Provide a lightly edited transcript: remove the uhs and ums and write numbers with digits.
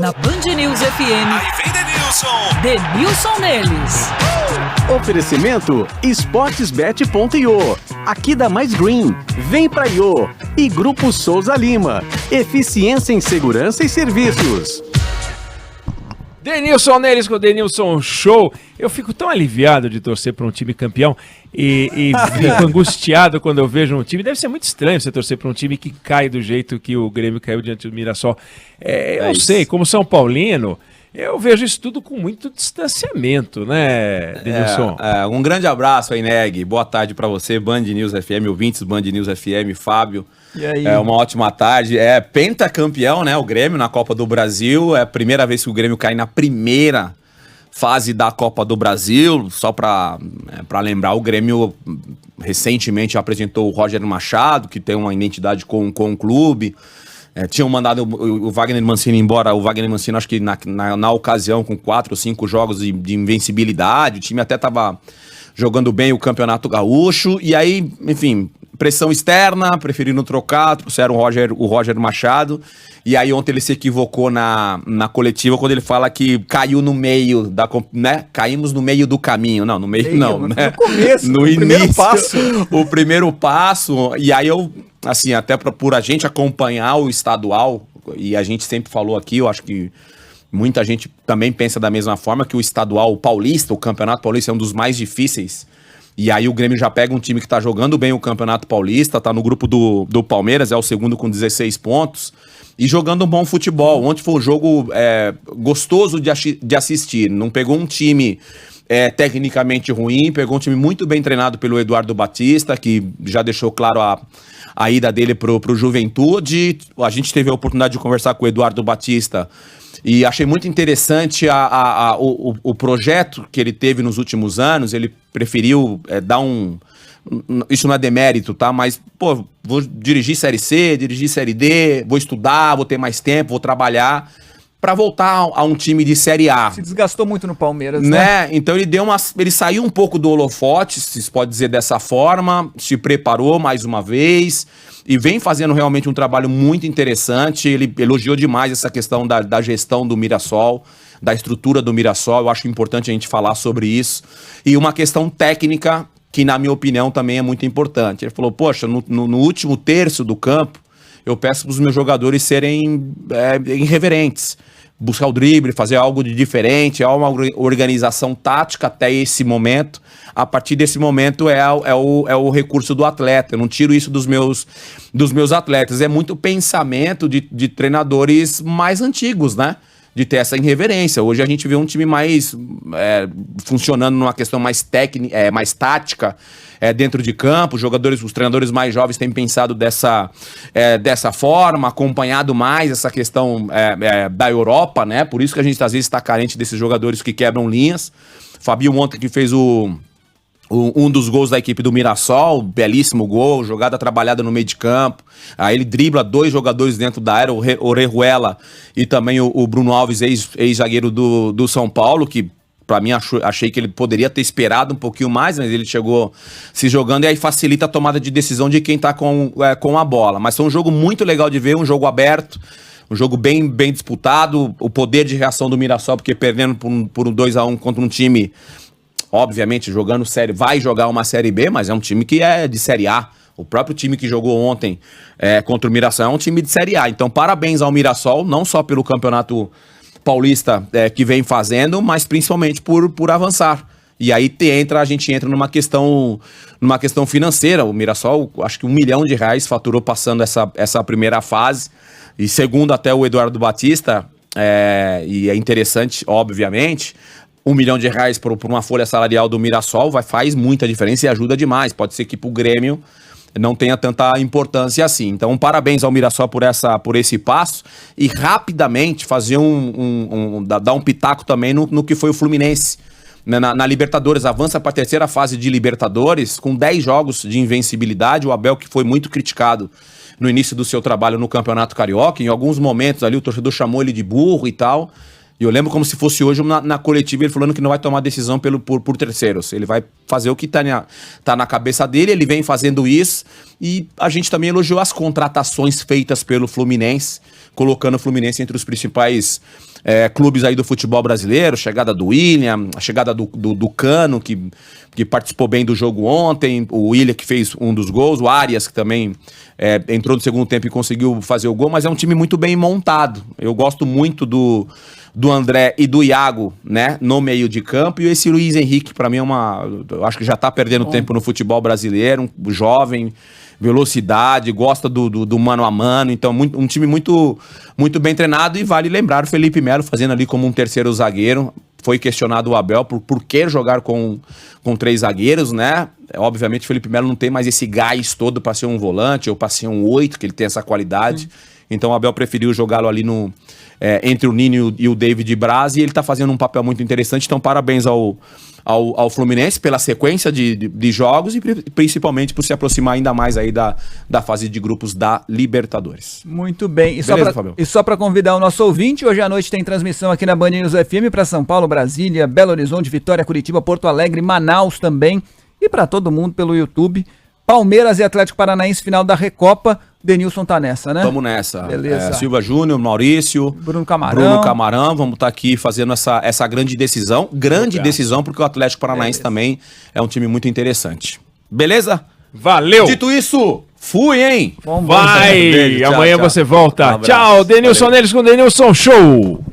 Na Band News FM. Aí vem Denilson. Denilson neles. Oferecimento esportesbet.io. Aqui dá mais green. Vem pra Io. E Grupo Souza Lima. Eficiência em segurança e serviços. Denilson neles com o Denilson Show. Eu fico tão aliviado de torcer para um time campeão e fico angustiado quando eu vejo um time. Deve ser muito estranho você torcer para um time que cai do jeito que o Grêmio caiu diante do Mirassol. Eu sei, como São Paulino, eu vejo isso tudo com muito distanciamento, né, Denilson? Um grande abraço aí, Neg. Boa tarde para você, Band News FM, ouvintes Band News FM, Fábio. E aí? Uma ótima tarde. Pentacampeão, né, o Grêmio na Copa do Brasil. É a primeira vez que o Grêmio cai na primeira fase da Copa do Brasil. Só para lembrar, o Grêmio recentemente apresentou o Roger Machado, que tem uma identidade com o clube. Tinham mandado o Wagner Mancini embora. O Wagner Mancini, acho que na ocasião, com 4 ou 5 jogos de invencibilidade. O time até estava jogando bem o Campeonato Gaúcho. E aí, enfim, pressão externa, preferiram trocar, trouxeram o Roger Machado. E aí ontem ele se equivocou na coletiva quando ele fala que caiu no meio da, né? Caímos no meio do caminho. Não, no meio não, né? No começo, no início, primeiro passo. O primeiro passo. E aí eu, assim, até por a gente acompanhar o estadual, e a gente sempre falou aqui, eu acho que muita gente também pensa da mesma forma, que o estadual, o paulista, o Campeonato Paulista é um dos mais difíceis. E aí o Grêmio já pega um time que tá jogando bem o Campeonato Paulista, tá no grupo do Palmeiras, é o segundo com 16 pontos, e jogando um bom futebol. Ontem foi um jogo gostoso de assistir. Não pegou um time tecnicamente ruim, pegou um time muito bem treinado pelo Eduardo Batista, que já deixou claro a ida dele pro Juventude. A gente teve a oportunidade de conversar com o Eduardo Batista e achei muito interessante o projeto que ele teve nos últimos anos. Ele preferiu dar isso não é demérito, tá? Mas, pô, vou dirigir Série C, dirigir Série D, vou estudar, vou ter mais tempo, vou trabalhar para voltar a um time de Série A. Se desgastou muito no Palmeiras, né? Então ele saiu um pouco do holofote, se pode dizer dessa forma, se preparou mais uma vez e vem fazendo realmente um trabalho muito interessante. Ele elogiou demais essa questão da gestão do Mirassol, da estrutura do Mirassol. Eu acho importante a gente falar sobre isso. E uma questão técnica que, na minha opinião, também é muito importante. Ele falou, poxa, no último terço do campo, eu peço para os meus jogadores serem irreverentes, buscar o drible, fazer algo de diferente, há uma organização tática até esse momento. A partir desse momento é o recurso do atleta. Eu não tiro isso dos meus atletas. É muito pensamento de treinadores mais antigos, né? De ter essa irreverência. Hoje a gente vê um time mais funcionando numa questão mais técnica, mais tática, dentro de campo. Os treinadores mais jovens têm pensado dessa forma, acompanhado mais essa questão da Europa, né? Por isso que a gente às vezes está carente desses jogadores que quebram linhas. Fabinho ontem que fez um dos gols da equipe do Mirassol, belíssimo gol, jogada trabalhada no meio de campo. Aí ele dribla 2 jogadores dentro da área, o Orejuela e também o Bruno Alves, ex-zagueiro do São Paulo, que pra mim achei que ele poderia ter esperado um pouquinho mais, mas ele chegou se jogando e aí facilita a tomada de decisão de quem tá com a bola. Mas foi um jogo muito legal de ver, um jogo aberto, um jogo bem disputado, o poder de reação do Mirassol, porque perdendo por um 2-1 contra um time, obviamente, jogando série, vai jogar uma Série B, mas é um time que é de Série A. O próprio time que jogou ontem contra o Mirassol é um time de Série A. Então, parabéns ao Mirassol, não só pelo Campeonato Paulista que vem fazendo, mas principalmente por avançar. E aí a gente entra numa questão financeira. O Mirassol, acho que R$1 milhão faturou passando essa primeira fase. E segundo até o Eduardo Batista, e é interessante, obviamente, R$1 milhão por uma folha salarial do Mirassol faz muita diferença e ajuda demais. Pode ser que pro Grêmio não tenha tanta importância assim. Então, parabéns ao Mirassol por esse passo e rapidamente fazer dar um pitaco também no que foi o Fluminense. Na Libertadores, avança para a terceira fase de Libertadores com 10 jogos de invencibilidade. O Abel, que foi muito criticado no início do seu trabalho no Campeonato Carioca, em alguns momentos ali o torcedor chamou ele de burro e tal. E eu lembro como se fosse hoje na coletiva ele falando que não vai tomar decisão por terceiros. Ele vai fazer o que tá na cabeça dele, ele vem fazendo isso. E a gente também elogiou as contratações feitas pelo Fluminense. colocando o Fluminense entre os principais clubes aí do futebol brasileiro, chegada do William, a chegada do Cano, que participou bem do jogo ontem, o William que fez um dos gols, o Arias que também entrou no segundo tempo e conseguiu fazer o gol, mas é um time muito bem montado. Eu gosto muito do André e do Iago, né, no meio de campo, e esse Luiz Henrique, pra mim eu acho que já tá perdendo tempo no futebol brasileiro, um jovem, velocidade, gosta do mano a mano, então um time muito, muito bem treinado. E vale lembrar o Felipe Melo fazendo ali como um terceiro zagueiro. Foi questionado o Abel por que jogar com 3 zagueiros, né? Obviamente o Felipe Melo não tem mais esse gás todo para ser um volante ou para ser um 8, que ele tem essa qualidade. Então o Abel preferiu jogá-lo ali entre o Nino e o David Braz, e ele tá fazendo um papel muito interessante. Então parabéns ao Fluminense pela sequência de jogos e principalmente por se aproximar ainda mais aí da fase de grupos da Libertadores. Muito bem. Beleza, Fabio? E só para convidar o nosso ouvinte, hoje à noite tem transmissão aqui na Band News FM para São Paulo, Brasília, Belo Horizonte, Vitória, Curitiba, Porto Alegre, Manaus também, e para todo mundo pelo YouTube. Palmeiras e Atlético Paranaense, final da Recopa. Denilson tá nessa, né? Vamos nessa. Beleza. Silva Júnior, Maurício, Bruno Camarão. Vamos estar aqui fazendo essa grande decisão. Decisão, porque o Atlético Paranaense também é um time muito interessante. Beleza? Valeu! Dito isso, fui, hein? Vai! Beijo, tchau, Amanhã tchau. você volta. Um abraço. Tchau, Denilson Valeu. Neles com Denilson Show!